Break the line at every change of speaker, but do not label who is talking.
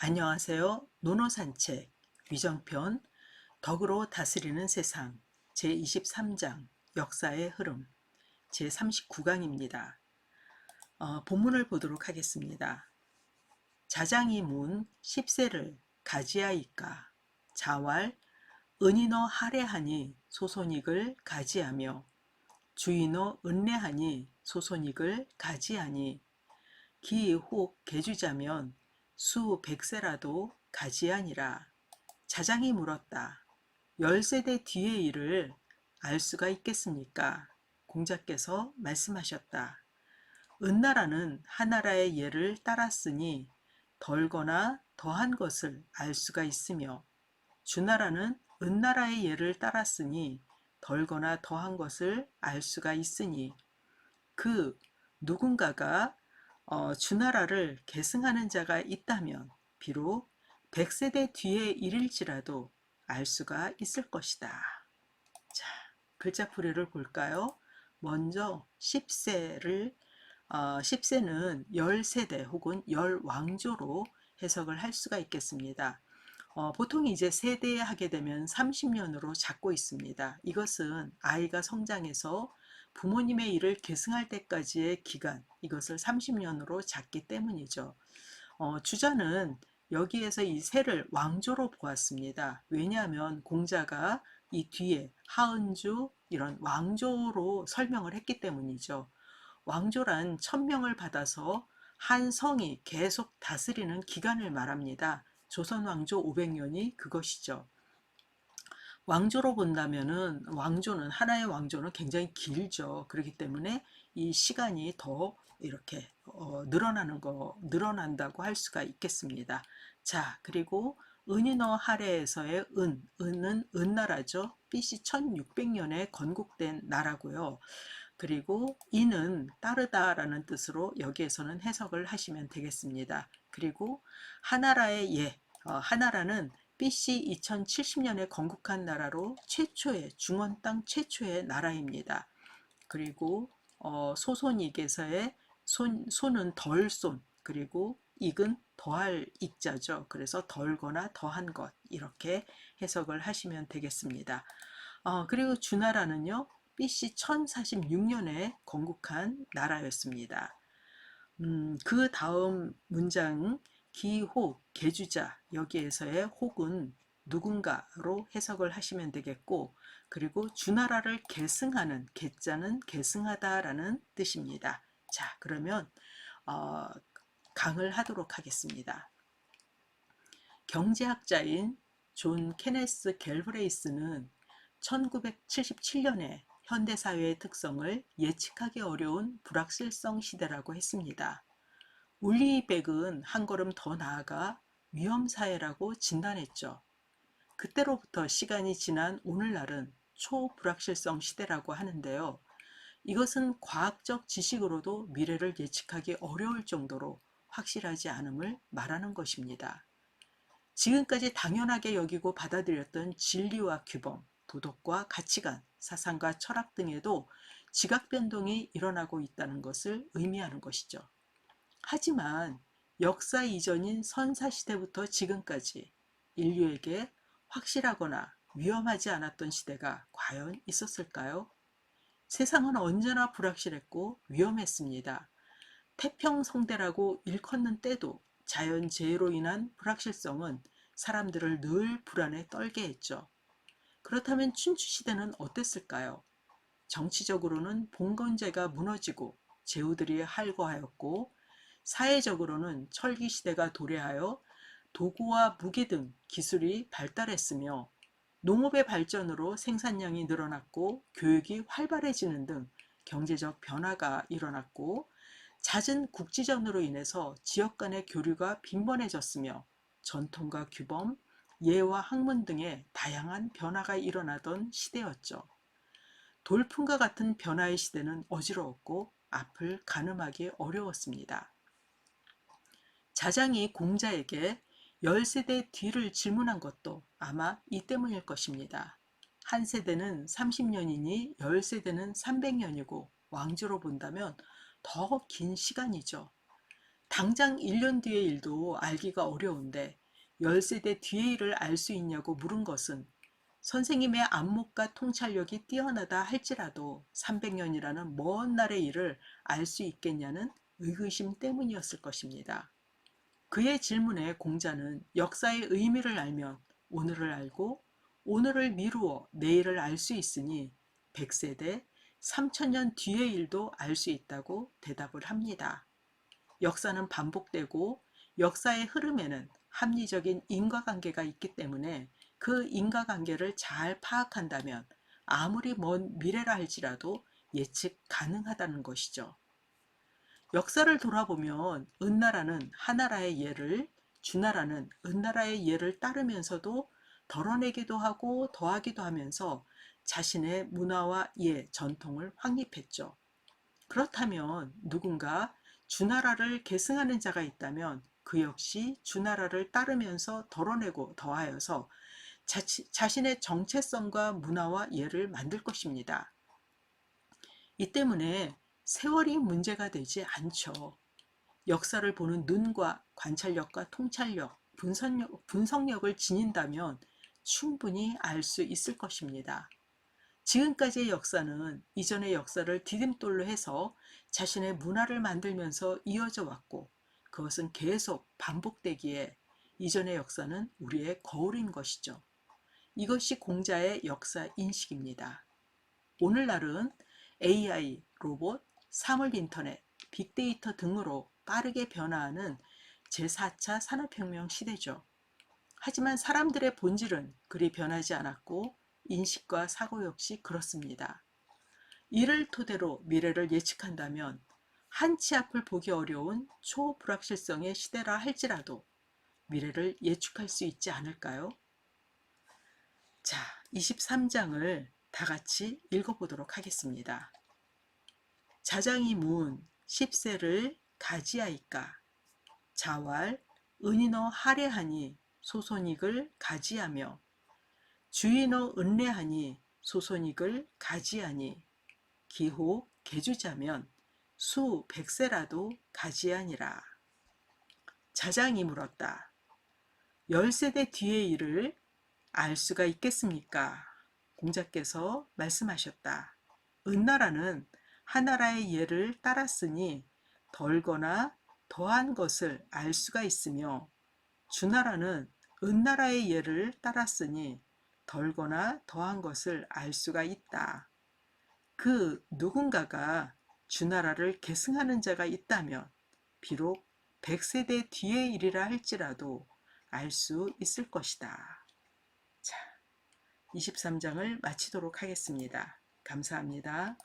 안녕하세요. 노노산책 위정편 덕으로 다스리는 세상 제23장 역사의 흐름 제39강입니다. 본문을 보도록 하겠습니다. 자장이 문 10세를 가지하이까 자왈 은인어 할애하니 소손익을 가지하며 주인어 은례하니 소손익을 가지하니 기혹 개주자면 수 백세라도 가지하니라. 자장이 물었다. 10세대 뒤의 일을 알 수가 있겠습니까? 공자께서 말씀하셨다. 은나라는 하나라의 예를 따랐으니 덜거나 더한 것을 알 수가 있으며 주나라는 은나라의 예를 따랐으니 덜거나 더한 것을 알 수가 있으니 그 누군가가 주나라를 계승하는 자가 있다면 비록 100세대 뒤의 일일지라도 알 수가 있을 것이다. 자, 글자풀이를 볼까요? 먼저 10세는 10세대 혹은 10왕조로 해석을 할 수가 있겠습니다. 보통 이제 세대 하게 되면 30년으로 잡고 있습니다. 이것은 아이가 성장해서 부모님의 일을 계승할 때까지의 기간, 이것을 30년으로 잡기 때문이죠. 주자는 여기에서 이 세를 왕조로 보았습니다. 왜냐하면 공자가 이 뒤에 하은주 이런 왕조로 설명을 했기 때문이죠. 왕조란 천명을 받아서 한 성이 계속 다스리는 기간을 말합니다. 조선 왕조 500년이 그것이죠. 왕조로 본다면은 하나의 왕조는 굉장히 길죠. 그렇기 때문에 이 시간이 더 이렇게 늘어난다고 할 수가 있겠습니다. 자, 그리고 은인어 하래에서의 은은 은나라죠. BC 1600년에 건국된 나라고요. 그리고 이는 따르다라는 뜻으로 여기에서는 해석을 하시면 되겠습니다. 그리고 하나라의 하나라는 BC 2070년에 건국한 나라로 최초의 중원 땅 최초의 나라입니다. 그리고 소손익에서의 손은 덜손, 그리고 익은 더할 익자죠. 그래서 덜거나 더한 것, 이렇게 해석을 하시면 되겠습니다. 그리고 주나라는요, BC 1046년에 건국한 나라였습니다. 그 다음 문장 기혹, 개주자, 여기에서의 혹은 누군가로 해석을 하시면 되겠고, 그리고 주나라를 계승하는, 계자는 계승하다라는 뜻입니다. 자, 그러면 강을 하도록 하겠습니다. 경제학자인 존 케네스 갤브레이스는 1977년에 현대사회의 특성을 예측하기 어려운 불확실성 시대라고 했습니다. 울리백은 한 걸음 더 나아가 위험사회라고 진단했죠. 그때로부터 시간이 지난 오늘날은 초불확실성 시대라고 하는데요. 이것은 과학적 지식으로도 미래를 예측하기 어려울 정도로 확실하지 않음을 말하는 것입니다. 지금까지 당연하게 여기고 받아들였던 진리와 규범, 도덕과 가치관, 사상과 철학 등에도 지각 변동이 일어나고 있다는 것을 의미하는 것이죠. 하지만 역사 이전인 선사시대부터 지금까지 인류에게 확실하거나 위험하지 않았던 시대가 과연 있었을까요? 세상은 언제나 불확실했고 위험했습니다. 태평성대라고 일컫는 때도 자연재해로 인한 불확실성은 사람들을 늘 불안에 떨게 했죠. 그렇다면 춘추시대는 어땠을까요? 정치적으로는 봉건제가 무너지고 제후들이 할거하였고, 사회적으로는 철기시대가 도래하여 도구와 무기 등 기술이 발달했으며, 농업의 발전으로 생산량이 늘어났고 교육이 활발해지는 등 경제적 변화가 일어났고, 잦은 국지전으로 인해서 지역 간의 교류가 빈번해졌으며 전통과 규범, 예와 학문 등의 다양한 변화가 일어나던 시대였죠. 돌풍과 같은 변화의 시대는 어지러웠고 앞을 가늠하기 어려웠습니다. 자장이 공자에게 10세대 뒤를 질문한 것도 아마 이 때문일 것입니다. 한 세대는 30년이니 10세대는 300년이고 왕조로 본다면 더 긴 시간이죠. 당장 1년 뒤의 일도 알기가 어려운데 10세대 뒤의 일을 알 수 있냐고 물은 것은 선생님의 안목과 통찰력이 뛰어나다 할지라도 300년이라는 먼 날의 일을 알 수 있겠냐는 의구심 때문이었을 것입니다. 그의 질문에 공자는 역사의 의미를 알면 오늘을 알고 오늘을 미루어 내일을 알 수 있으니 100세대, 3000년 뒤의 일도 알 수 있다고 대답을 합니다. 역사는 반복되고 역사의 흐름에는 합리적인 인과관계가 있기 때문에 그 인과관계를 잘 파악한다면 아무리 먼 미래라 할지라도 예측 가능하다는 것이죠. 역사를 돌아보면 은나라는 하나라의 예를, 주나라는 은나라의 예를 따르면서도 덜어내기도 하고 더하기도 하면서 자신의 문화와 예, 전통을 확립했죠. 그렇다면 누군가 주나라를 계승하는 자가 있다면 그 역시 주나라를 따르면서 덜어내고 더하여서 자신의 정체성과 문화와 예를 만들 것입니다. 이 때문에 세월이 문제가 되지 않죠. 역사를 보는 눈과 관찰력과 통찰력, 분석력을 지닌다면 충분히 알 수 있을 것입니다. 지금까지의 역사는 이전의 역사를 디딤돌로 해서 자신의 문화를 만들면서 이어져 왔고 그것은 계속 반복되기에 이전의 역사는 우리의 거울인 것이죠. 이것이 공자의 역사 인식입니다. 오늘날은 AI, 로봇, 사물인터넷, 빅데이터 등으로 빠르게 변화하는 제4차 산업혁명 시대죠. 하지만 사람들의 본질은 그리 변하지 않았고 인식과 사고 역시 그렇습니다. 이를 토대로 미래를 예측한다면 한치 앞을 보기 어려운 초불확실성의 시대라 할지라도 미래를 예측할 수 있지 않을까요? 자, 23장을 다 같이 읽어보도록 하겠습니다. 자장이 문 10세를 가지하이까 자왈 은인어 하례하니 소손익을 가지하며 주인어 은례하니 소손익을 가지하니 기호 개주자면 수 100세라도 가지하니라. 자장이 물었다. 10세대 뒤의 일을 알 수가 있겠습니까? 공자께서 말씀하셨다. 은나라는 하나라의 예를 따랐으니 덜거나 더한 것을 알 수가 있으며 주나라는 은나라의 예를 따랐으니 덜거나 더한 것을 알 수가 있다. 그 누군가가 주나라를 계승하는 자가 있다면 비록 100세대 뒤의 일이라 할지라도 알 수 있을 것이다. 자, 23장을 마치도록 하겠습니다. 감사합니다.